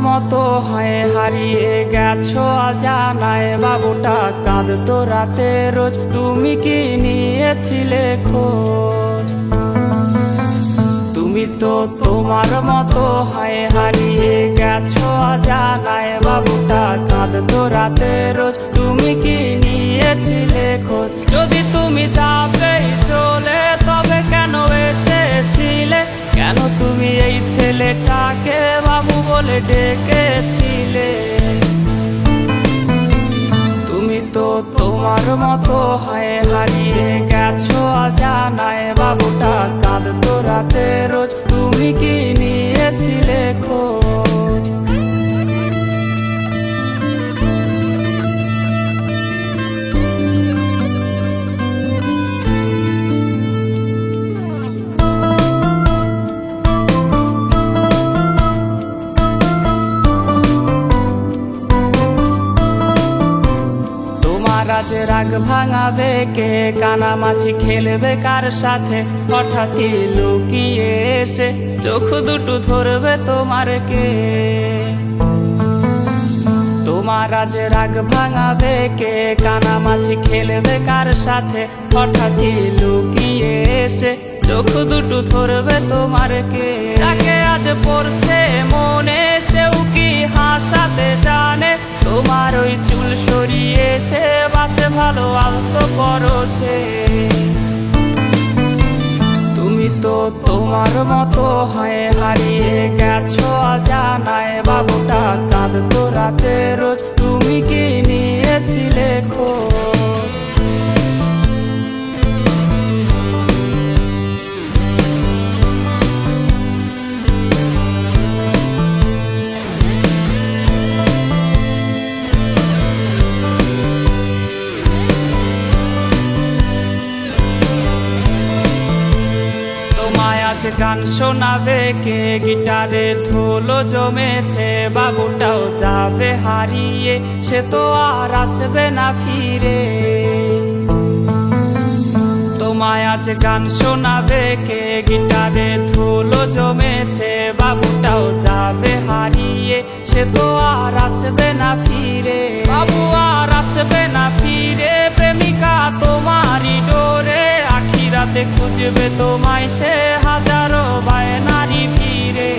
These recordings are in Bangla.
মতো হয়ে হারিয়ে গেছো অজানায়। বাবুটা কাঁদতো রাতে রোজ, তুমি কি নিয়েছিলে খোঁজ? তুমি তো তোমার মতো হয়ে হারিয়ে গেছো অজানায়। বাবুটা কাঁদতো রাতে রোজ, তুমি কি নিয়েছিলে খোঁজ? যদি তুমি যাবেই চলে তবে কেন এসেছিলে? কেন তুমি এই ছেলেটাকে বাবু বলে ডেকেছিলে? তুমি তো তোমার মতো হয়ে হারিয়ে গেছো অজানায়। বাবুটা কাঁদতো রাতে রোজ, তুমি কি নিয়েছিলে খোঁজ? আজ রাগ ভাঙাবে কে? কানামাছি খেলবে কার সাথে? হঠাৎই লুকিয়ে এসে চোখ দুটো ধরবে তোমার কে? তোমার আজ রাগ ভাঙাবে কে? কানামাছি খেলবে কার সাথে? হঠাৎই লুকিয়ে এসে চোখ দুটো ধরবে তোমার কে? যাকে আজ পড়ছে মনে সেও কি হাসাতে জানে? তোমার ওই চুল সরিয়ে সে বাসে ভালো আলতো পরশে। তুমি তো তোমার মতো হয়ে হারিয়ে গেছো অজানায়। বাবুটা কাঁদতো রাতে রোজ, তুমি কি নিয়েছিলে খোঁজ? আজ গান শোনাবে কে? গিটারে ধুলো জমেছে, বাবুটাও যাবে হারিয়ে, সে তো আর আসবে না ফিরে। তোমায় আজ গান শোনাবে কে? গিটারে ধুলো জমেছে, বাবুটাও যাবে হারিয়ে, সে তো আর আসবে না ফিরে। বাবু আর আসবে না ফিরে, প্রেমিকা তোমারই ডোরে, আখিরাতে খুঁজবে তোমায় সে হাজারো বায়নারি ফিরে।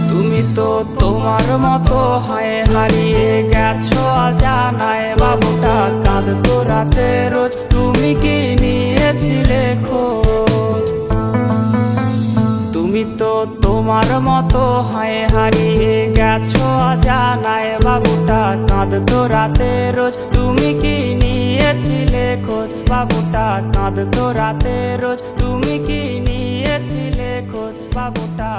তুমি তো তোমার মতো হয়ে হারিয়ে গেছো অজানায়। বাবুটা কাঁদতো রাতে রোজ, তুমি কি নিয়েছিলে খোঁজ? তুমি তো তোমার মতো হয়ে হারিয়ে গেছো অজানায়। বাবুটা কাঁদতো রাতে রোজ, তুমি কি নিয়েছিলে খোঁজ? বাবুটা কাঁদতো রাতে রোজ, তুমি কি নিয়েছিলে খোঁজ? বাবুটা